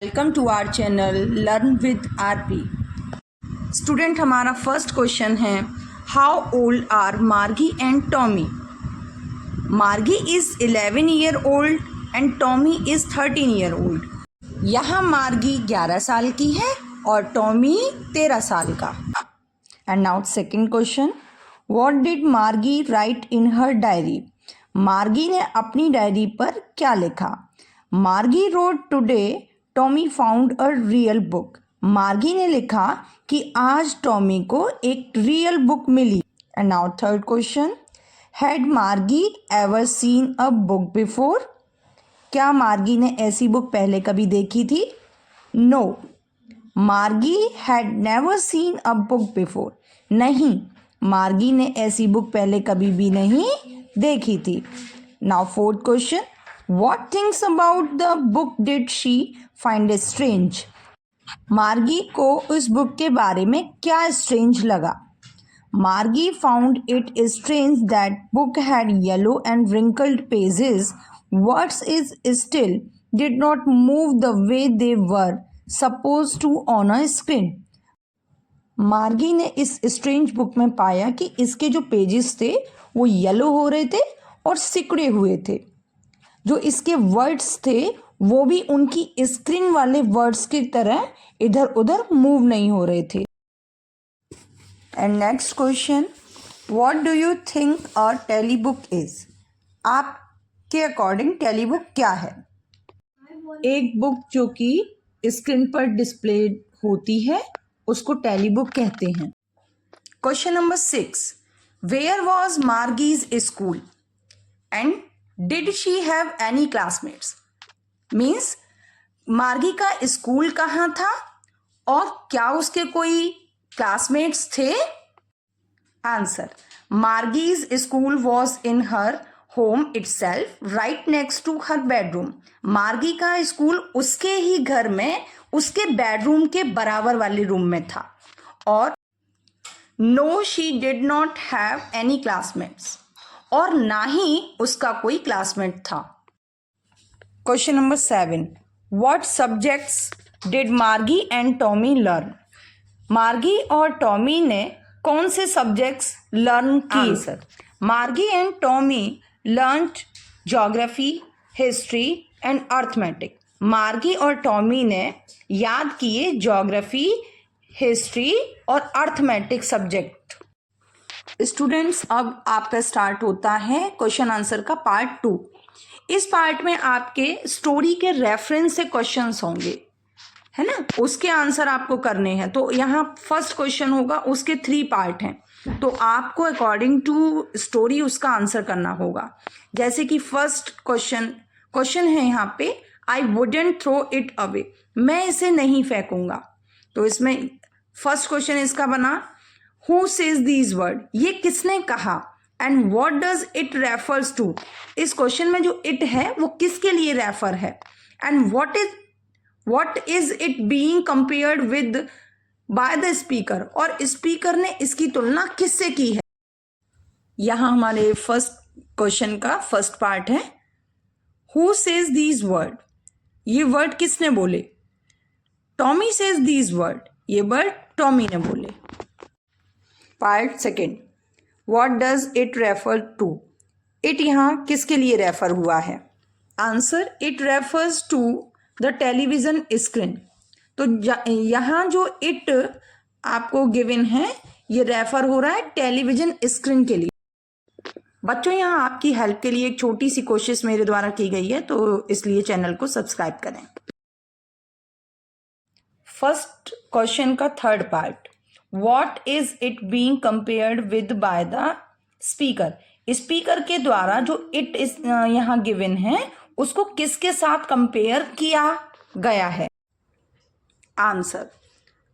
Welcome to our channel learn with RP. Student, हमारा first question है, how old are Margie and Tommy? Margie is 11 year old and Tommy is 13 year old. यहाँ Margie 11 साल की है और Tommy 13 साल का। And now second question, what did Margie write in her diary? Margie ने अपनी डायरी पर क्या लिखा? Margie wrote today Tommy found a real book. Margie ने लिखा कि आज टॉमी को एक रियल बुक मिली। And now third question, had Margie ever seen a book before? क्या मार्गी ने ऐसी बुक पहले कभी देखी थी? नो, मार्गी had never seen a book before. नहीं, मार्गी ने ऐसी बुक पहले कभी भी नहीं देखी थी। Now fourth question, what things about the book did she find strange? मार्गी को उस बुक के बारे में क्या स्ट्रेंज लगा? मार्गी found it strange that book had yellow and wrinkled pages. Words is still did not move the way they were supposed to on a screen. मार्गी ने इस स्ट्रेंज बुक में पाया कि इसके जो पेजेस थे वो येलो हो रहे थे और सिकुड़े हुए थे। जो इसके वर्ड्स थे वो भी उनकी स्क्रीन वाले वर्ड्स की तरह इधर उधर मूव नहीं हो रहे थे। And next question, what do you think a telebook is? आपके अकॉर्डिंग टेली बुक क्या है? एक बुक जो कि स्क्रीन पर डिस्प्ले होती है उसको टेली बुक कहते हैं। Question number 6, where was Margie's school and did she have any classmates? Means Margie का स्कूल कहाँ था और क्या उसके कोई क्लासमेट्स थे? Answer, Margie's school was in her home itself right next to her bedroom. Margie का स्कूल उसके ही घर में उसके बेडरूम के बराबर वाले रूम में था। और no she did not have any classmates, और ना ही उसका कोई क्लासमेट था। Question number 7, what subjects did Margie and Tommy learn? मार्गी और टॉमी ने कौन से सब्जेक्ट्स लर्न किए? Answer, Margie and Tommy learned geography, history and arithmetic. Margie और टॉमी ने याद किए ज्योग्राफी, हिस्ट्री और अर्थमेटिक सब्जेक्ट। स्टूडेंट्स, अब आपका स्टार्ट होता है क्वेश्चन आंसर का पार्ट 2। इस पार्ट में आपके स्टोरी के रेफरेंस से क्वेश्चंस होंगे, है ना, उसके आंसर आपको करने हैं। तो यहाँ फर्स्ट क्वेश्चन होगा, उसके 3 पार्ट हैं, तो आपको अकॉर्डिंग टू स्टोरी उसका आंसर करना होगा। जैसे कि फर्स्ट क्वेश्चन है यहाँ पे, I wouldn't throw it away, मैं इसे नहीं फेंकूंगा। तो इसमें फर्स्ट क्वेश्चन इसका बना, Who says these words? ये किसने कहा? And what does it refers to? इस क्वेश्चन में जो it है वो किसके लिए रेफर है? And what is it being compared with by the speaker? और स्पीकर ने इसकी तुलना किससे की है? यहाँ हमारे फर्स्ट क्वेश्चन का फर्स्ट पार्ट है, Who says these words? ये वर्ड किसने बोले? टॉमी says these words, ये वर्ड टॉमी ने बोले। Part second, what does it refer to? It यहाँ किसके लिए रेफर हुआ है? Answer, it refers to the television screen. तो यहाँ जो इट आपको गिवन है ये रेफर हो रहा है टेलीविज़न स्क्रीन के लिए। बच्चों, यहाँ आपकी हेल्प के लिए एक छोटी सी कोशिश मेरे द्वारा की गई है, तो इसलिए चैनल को सब्सक्राइब करें। फर्स्ट क्वेश्चन का third part, What is it being compared with by the speaker? Speaker के द्वारा जो it इस यहाँ गिवन है उसको किसके साथ कंपेयर किया गया है? Answer,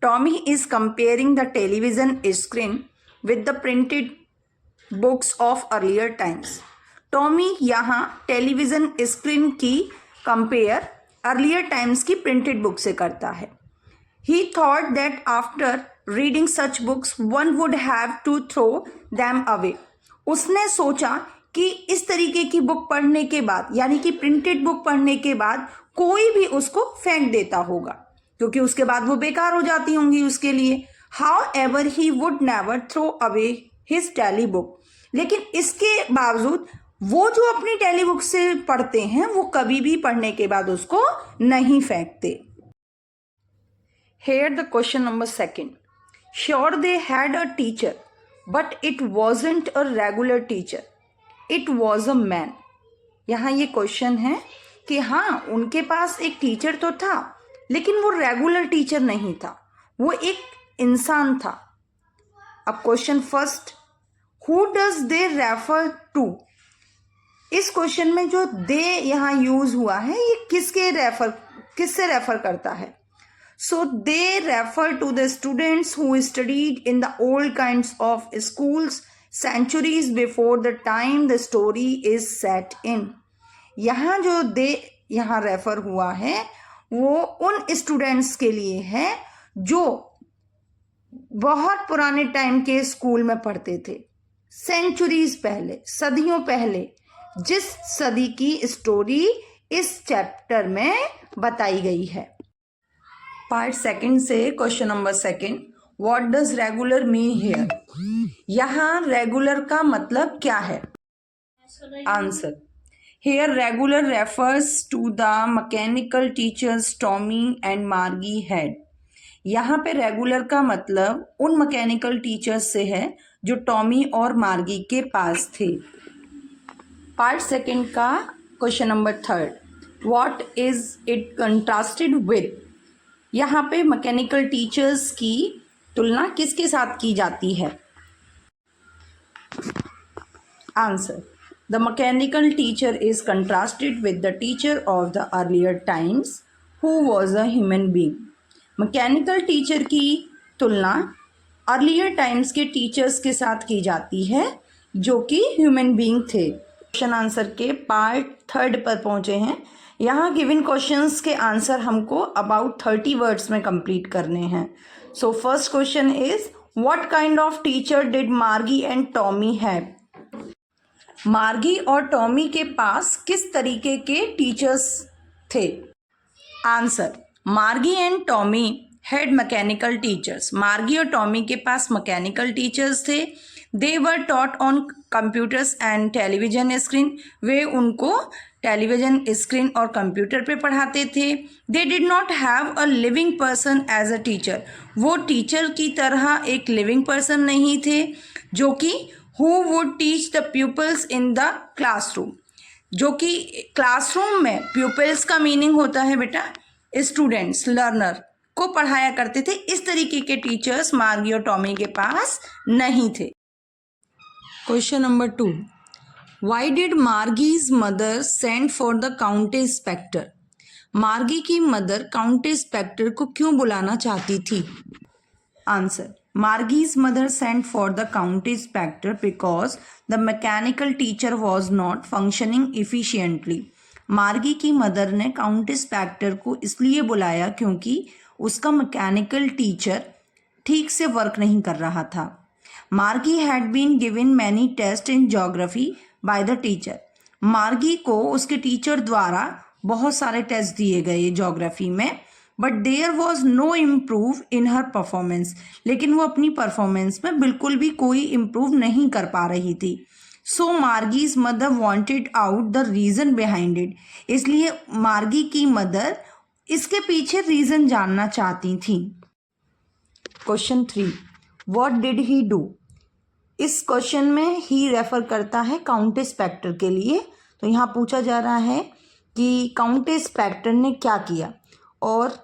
Tommy is comparing the television screen with the printed books of earlier times. Tommy यहाँ टेलीविजन स्क्रीन की कंपेयर अर्लियर टाइम्स की प्रिंटेड बुक से करता है। He thought that after reading such books one would have to throw them away. उसने सोचा कि इस तरीके की बुक पढ़ने के बाद, यानी कि प्रिंटेड बुक पढ़ने के बाद कोई भी उसको फेंक देता होगा क्योंकि उसके बाद वो बेकार हो जाती होंगी उसके लिए. However he would never throw away his telebook. लेकिन इसके बावजूद वो जो अपनी टेली बुक से पढ़ते हैं वो कभी भी पढ़ने के बाद उसको नहीं फेंकते. Here the question number 2. Sure they had a teacher, but it wasn't a regular teacher. It was a man. यहाँ ये क्वेश्चन है कि हाँ उनके पास एक टीचर तो था लेकिन वो रेगुलर टीचर नहीं था, वो एक इंसान था. अब question first, who does they refer to. इस क्वेश्चन में जो दे यहाँ यूज हुआ है ये किससे रेफर करता है. So they refer to the students who studied in the old kinds of schools centuries before the time the story is set in. यहाँ जो दे यहाँ रेफर हुआ है वो उन स्टूडेंट्स के लिए है जो बहुत पुराने टाइम के स्कूल में पढ़ते थे, सेंचुरीज पहले, सदियों पहले, जिस सदी की स्टोरी इस चैप्टर में बताई गई है. पार्ट सेकंड से question number 2, what does regular mean here. यहाँ रेगुलर का मतलब क्या है. Answer, here regular refers to the mechanical teachers Tommy and Margie had. यहाँ पे रेगुलर का मतलब उन मैकेनिकल टीचर्स से है जो टॉमी और मार्गी के पास थे. पार्ट सेकंड का question number 3, what is it contrasted with. यहाँ पे मैकेनिकल टीचर्स की तुलना किसके साथ की जाती है. Answer, the mechanical teacher is contrasted with the teacher of the earlier times who was a human being. Mechanical teacher की तुलना अर्लियर टाइम्स के टीचर्स के साथ की जाती है जो कि ह्यूमन बीइंग थे. क्वेश्चन आंसर के पार्ट 3 पर पहुंचे हैं. यहाँ गिवन क्वेश्चंस के आंसर हमको अबाउट 30 वर्ड्स में कंप्लीट करने हैं. So first question is, what kind of teacher did Margie and Tommy have. मार्गी और टॉमी के पास किस तरीके के टीचर्स थे. Answer, Margie and Tommy had mechanical teachers. Margie और टॉमी के पास मैकेनिकल टीचर्स थे. They were taught on computers and television screen. वे उनको टेलीविजन स्क्रीन और कंप्यूटर पे पढ़ाते थे. They did not have a living person as a teacher. वो टीचर की तरह एक लिविंग पर्सन नहीं थे जो कि who would teach the pupils in the classroom. जो कि क्लासरूम में प्यूपल्स का मीनिंग होता है बेटा स्टूडेंट्स, लर्नर को पढ़ाया करते थे. इस तरीके के टीचर्स मार्गी और टॉमी के पास नहीं थे. Question number 2, why did Margie's mother send for the county inspector. Margie की मदर काउंटी स्पेक्टर को क्यों बुलाना चाहती थी. Answer, Margie's mother send for the county inspector because the mechanical teacher was not functioning efficiently. Margie की mother ने county Spectre को इसलिए बुलाया क्योंकि उसका मैकेनिकल टीचर ठीक से वर्क नहीं कर रहा था. Margie had been given many test in geography by the teacher. Margie को उसके टीचर द्वारा बहुत सारे टेस्ट दिए गए ज्योग्राफी में, but there was no improve in her performance. लेकिन वो अपनी परफॉर्मेंस में बिल्कुल भी कोई इम्प्रूव नहीं कर पा रही थी. So Margie's mother wanted out the reason behind it. इसलिए मार्गी की मदर इसके पीछे रीज़न जानना चाहती थी. Question 3, what did he do. इस क्वेश्चन में ही रेफर करता है काउंटी स्पेक्टर के लिए. तो यहाँ पूछा जा रहा है कि काउंटी स्पेक्टर ने क्या किया. और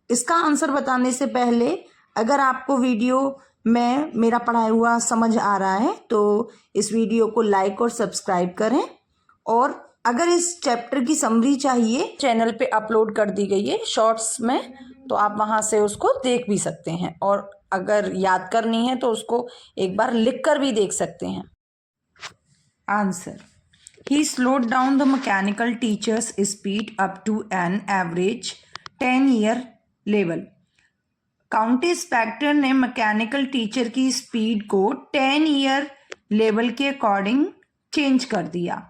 इसका आंसर बताने से पहले अगर आपको वीडियो में मेरा पढ़ाया हुआ समझ आ रहा है तो इस वीडियो को लाइक और सब्सक्राइब करें. और अगर इस चैप्टर की समरी चाहिए चैनल पे अपलोड कर दी गई है शॉर्ट्स में, तो आप वहाँ से उसको देख भी सकते हैं. और अगर याद करनी है तो उसको एक बार लिख कर भी देख सकते हैं. Answer, he slowed down the mechanical teacher's speed up to an average 10-year level. County inspector ने मैकेनिकल टीचर की स्पीड को 10-year लेवल के अकॉर्डिंग चेंज कर दिया.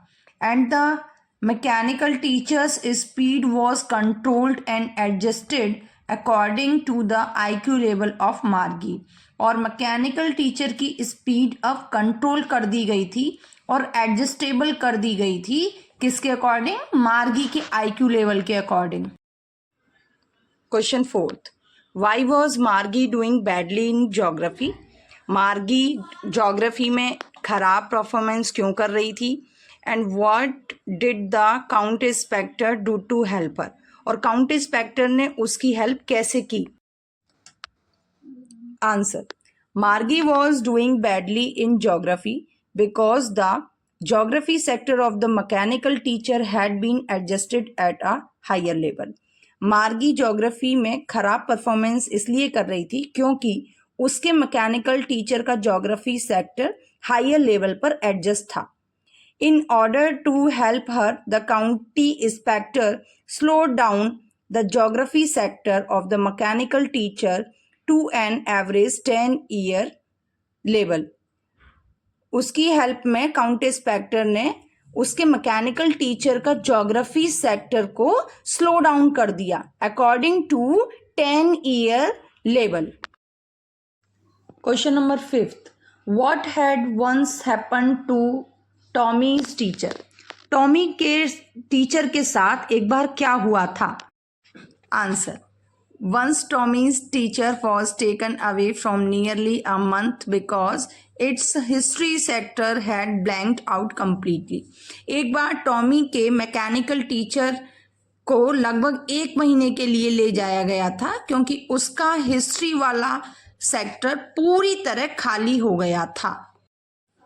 And the mechanical teacher's speed was controlled and adjusted according to the IQ level of मार्गी। और mechanical teacher की speed अब कंट्रोल कर दी गई थी और एडजस्टेबल कर दी गई थी किसके अकॉर्डिंग? मार्गी के IQ लेवल के according. Question 4, why was Margie doing badly in geography? Margie geography में खराब परफॉर्मेंस क्यों कर रही थी? And what did the county inspector do to help her? और काउंट इंस्पेक्टर ने उसकी हेल्प कैसे की? Answer, Margie was doing badly in geography because the geography sector of the mechanical teacher had been adjusted at a higher level. Margie geography में खराब performance इसलिए कर रही थी क्योंकि उसके मैकेनिकल टीचर का ज्योग्राफी सेक्टर हायर लेवल पर एडजस्ट था। In order to help her the county inspector slow down the geography sector of the mechanical teacher to an average 10 year level. उसकी हेल्प में काउंटी इंस्पेक्टर ने उसके mechanical teacher का geography sector को slow down कर दिया according to 10 year level. Question number 5, what had once happen to Tommy's teacher? Tommy के teacher के साथ एक बार क्या हुआ था? Answer, once Tommy's teacher was taken away from nearly a month because its history sector had blanked out completely। एक बार Tommy के मैकेनिकल टीचर को लगभग 1 महीने के लिए ले जाया गया था क्योंकि उसका हिस्ट्री वाला सेक्टर पूरी तरह खाली हो गया था।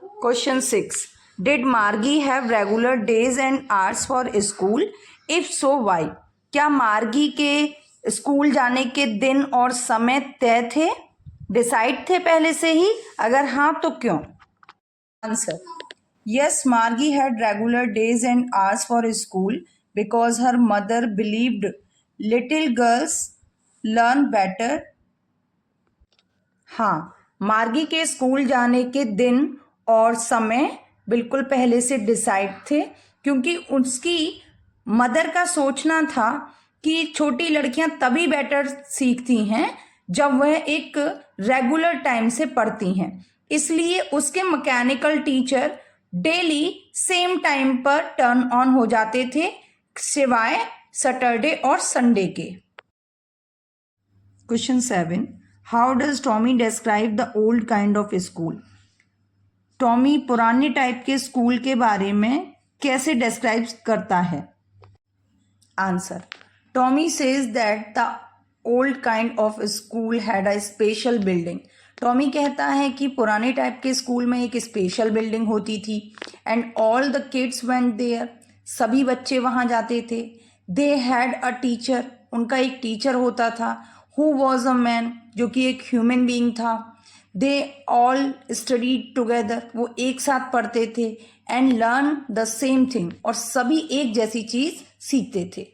Question 6, did Margie have regular days and hours for school? If so why? क्या मार्गी के स्कूल जाने के दिन और समय तय थे, डिसाइड थे पहले से ही? अगर हाँ तो क्यों? आंसर, यस, मार्गी had regular days and hours for school because her mother believed little girls learn better. हाँ, मार्गी के स्कूल जाने के दिन और समय बिल्कुल पहले से डिसाइड थे क्योंकि उसकी मदर का सोचना था कि छोटी लड़कियां तभी बेटर सीखती हैं जब वह एक रेगुलर टाइम से पढ़ती हैं। इसलिए उसके mechanical teacher daily same time पर टर्न ऑन हो जाते थे सिवाय सैटरडे और संडे के। Question 7, how does Tommy describe the old kind of school? Tommy पुराने टाइप के स्कूल के बारे में कैसे डिस्क्राइब करता है? Answer, Tommy says that the old kind of school had a special building. Tommy कहता है कि पुराने टाइप के स्कूल में एक स्पेशल बिल्डिंग होती थी and all the kids went there. सभी बच्चे वहाँ जाते थे। दे हैड अ टीचर, उनका एक टीचर होता था। हु वॉज अ मैन, जो कि एक ह्यूमन बीइंग था। दे ऑल स्टडीड टुगेदर, वो एक साथ पढ़ते थे। And learn the same thing, और सभी एक जैसी चीज सीखते थे।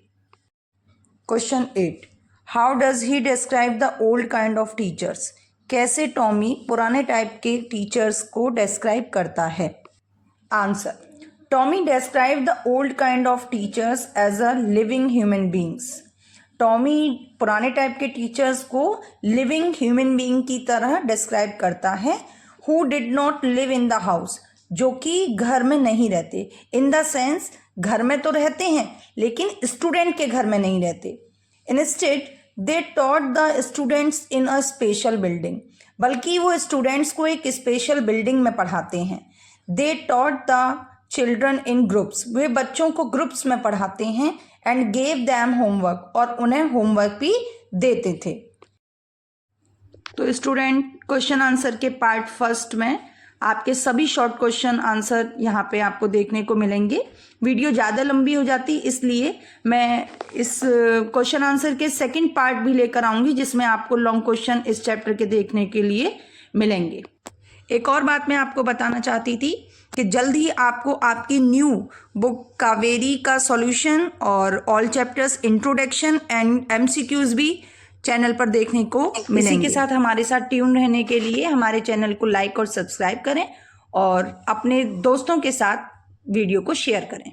Question 8, how does he describe the old kind of teachers? कैसे टॉमी पुराने टाइप के टीचर्स को डिस्क्राइब करता है? Answer, Tommy describe the old kind of teachers as a living human beings. Tommy पुराने टाइप के टीचर्स को लिविंग ह्यूमन बीइंग की तरह डिस्क्राइब करता है। Who did not live in the house, जो कि घर में नहीं रहते। इन द सेंस, घर में तो रहते हैं लेकिन स्टूडेंट के घर में नहीं रहते। Instead they taught the students in a special building, बल्कि वो स्टूडेंट्स को एक स्पेशल बिल्डिंग में पढ़ाते हैं। They taught the children in groups, वे बच्चों को ग्रुप्स में पढ़ाते हैं। एंड गेव दैम होमवर्क, और उन्हें होमवर्क भी देते थे। तो स्टूडेंट, क्वेश्चन आंसर के पार्ट फर्स्ट में आपके सभी शॉर्ट क्वेश्चन आंसर यहाँ पे आपको देखने को मिलेंगे। वीडियो ज़्यादा लंबी हो जाती, इसलिए मैं इस क्वेश्चन आंसर के सेकंड पार्ट भी लेकर आऊँगी जिसमें आपको लॉन्ग क्वेश्चन इस चैप्टर के देखने के लिए मिलेंगे। एक और बात मैं आपको बताना चाहती थी कि जल्द ही आपको आपकी न्यू बुक कावेरी का सॉल्यूशन और all chapters introduction and MCQs भी चैनल पर देखने को मिलेंगे। इसी के साथ हमारे साथ ट्यून रहने के लिए हमारे चैनल को लाइक और सब्सक्राइब करें और अपने दोस्तों के साथ वीडियो को शेयर करें।